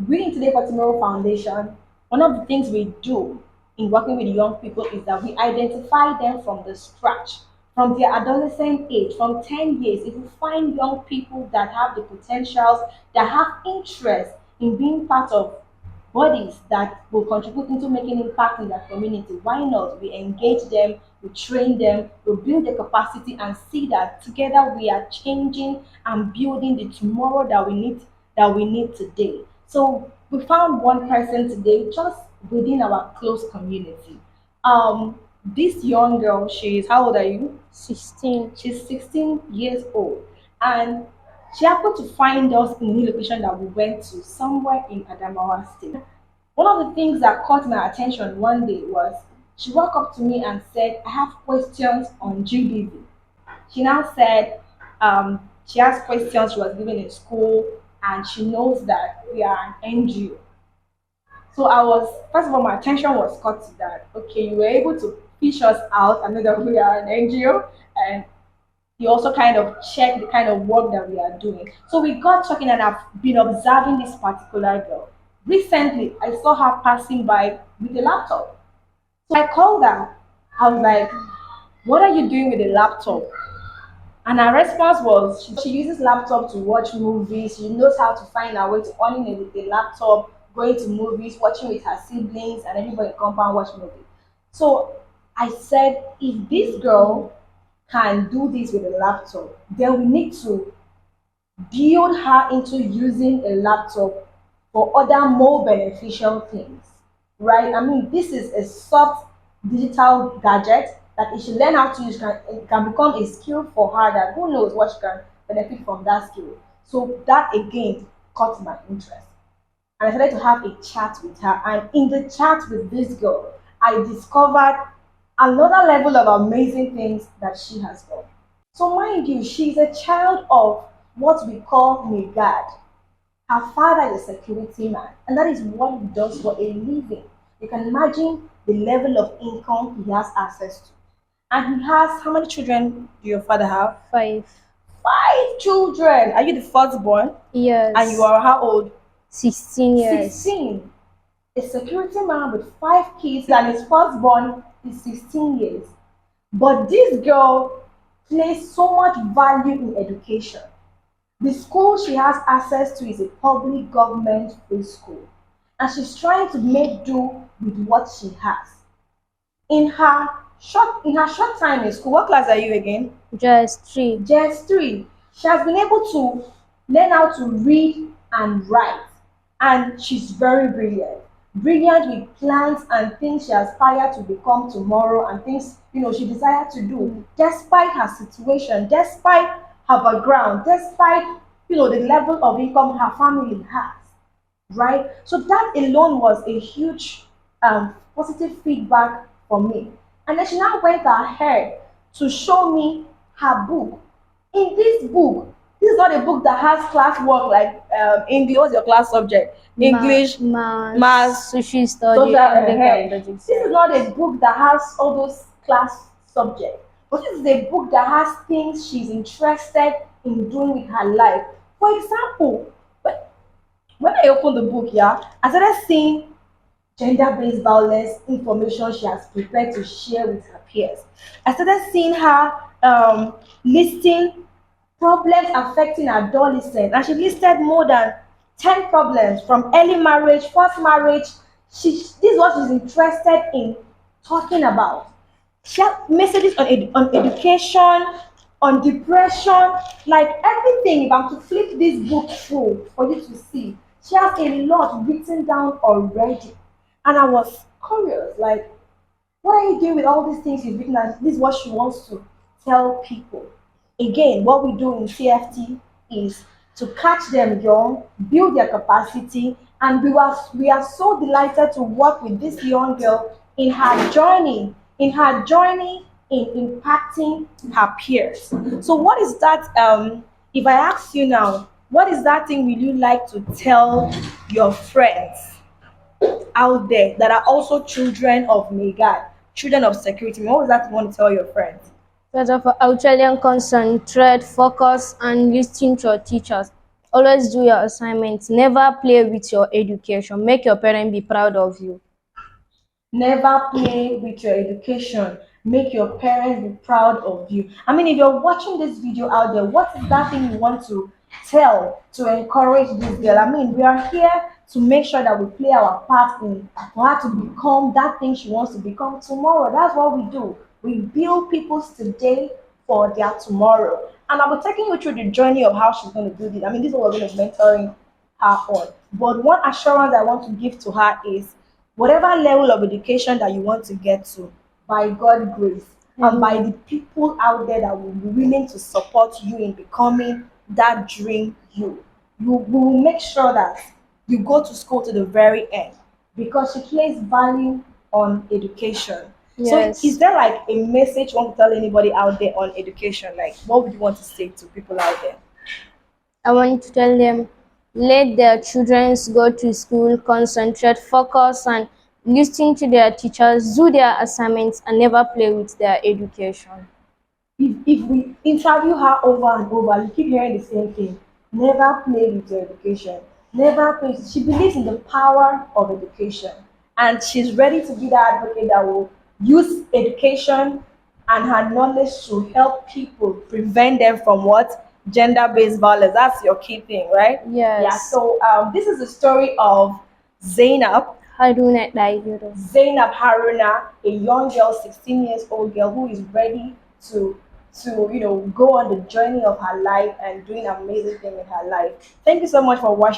Reading Today for Tomorrow Foundation, one of the things we do in working with young people is that we identify them from the scratch, from their adolescent age, from 10 years. If we find young people that have the potentials, that have interest in being part of bodies that will contribute into making impact in their community, why not? We engage them, we train them, we build their capacity and see that together we are changing and building the tomorrow that we need today. So we found one person today just within our close community. This young girl, she's how old are you? 16. She's 16 years old, and she happened to find us in a new location that we went to somewhere in Adamawa State. One of the things that caught my attention one day was she walked up to me and said, I have questions on GBV. She now said she has questions she was given in school and she knows that we are an NGO. So I was, first of all, my attention was caught to that. Okay, you were able to fish us out. I know that we are an NGO, and you also kind of check the kind of work that we are doing. So we got talking, and I've been observing this particular girl. Recently, I saw her passing by with a laptop. So I called her. I was like, what are you doing with a laptop? And her response was she uses laptop to watch movies. She knows how to find her way to earning with a laptop, going to movies, watching with her siblings and everybody in compound watch movies. So I said, if this girl can do this with a laptop, then we need to build her into using a laptop for other more beneficial things, right? I mean, this is a soft digital gadget that if she learn how to use, it can become a skill for her that who knows what she can benefit from that skill. So that again caught my interest. And I started to have a chat with her. And in the chat with this girl, I discovered another level of amazing things that she has done. So mind you, she's a child of what we call Mai Gadi. Her father is a security man, and that is what he does for a living. You can imagine the level of income he has access to. And he has, how many children do your father have? 5. Five children. Are you the firstborn? Yes. And you are how old? 16 years. 16. A security man with 5 kids, and his firstborn is 16 years. But this girl places so much value in education. The school she has access to is a public government free school, and she's trying to make do with what she has. In her short time in school, what class are you again? Just 3. Just three. She has been able to learn how to read and write, and she's very brilliant. Brilliant with plans and things she aspires to become tomorrow, and things she desires to do, despite her situation, despite her background, despite the level of income her family has, right? So that alone was a huge positive feedback for me. And then she now went ahead to show me her book. In this book, this is not a book that has classwork like English. What's your class subject? English, math, social study, social. Arabic, and This is not a book that has all those class subjects, but this is a book that has things she's interested in doing with her life. For example, when I opened the book, yeah, I started seeing gender-based violence information she has prepared to share with her peers. I started seeing her listing problems affecting adolescents, and she listed more than 10 problems from early marriage, forced marriage. This is what she's interested in talking about. She has messages on, on education, on depression, like everything. If I'm to flip this book through for you to see, she has a lot written down already. And I was curious, like, what are you doing with all these things you've written? And this is what she wants to tell people. Again, what we do in CFT is to catch them young, build their capacity, and we are so delighted to work with this young girl in her journey in impacting her peers. So what is that if I ask you now, what is that thing will you like to tell your friends out there that are also children of Mai Gadi, children of security? What was that you want to tell your friends? First of all, I will tell them concentrate, focus, and listen to your teachers. Always do your assignments. Never play with your education. Make your parents be proud of you. Never play with your education. Make your parents be proud of you. I mean, if you're watching this video out there, what is that thing you want to tell to encourage this girl? I mean, we are here to make sure that we play our part in for her to become that thing she wants to become tomorrow. That's what we do. We build people's today for their tomorrow. And I'll be taking you through the journey of how she's going to do this. I mean, this is what we're going to be mentoring her on. But one assurance I want to give to her is whatever level of education that you want to get to, by God's grace, and by the people out there that will be willing to support you in becoming that dream you will make sure that you go to school to the very end because she places value on education. So is Yes. there like a message you want to tell anybody out there on education? Like what would you want to say to people out there? I want to tell them, let their children go to school, concentrate, focus, and listen to their teachers, do their assignments, and never play with their education. If we interview her over and over, you keep hearing the same thing. Never play with your education. Never play. She believes in the power of education, and she's ready to be that advocate that will use education and her knowledge to help people prevent them from what gender-based violence. That's your key thing, right? Yeah. Yes. So this is the story of Zainab. Haruna Daihiro. Zainab Haruna, a young girl, 16 years old girl who is ready to go on the journey of her life and doing amazing things in her life. Thank you so much for watching.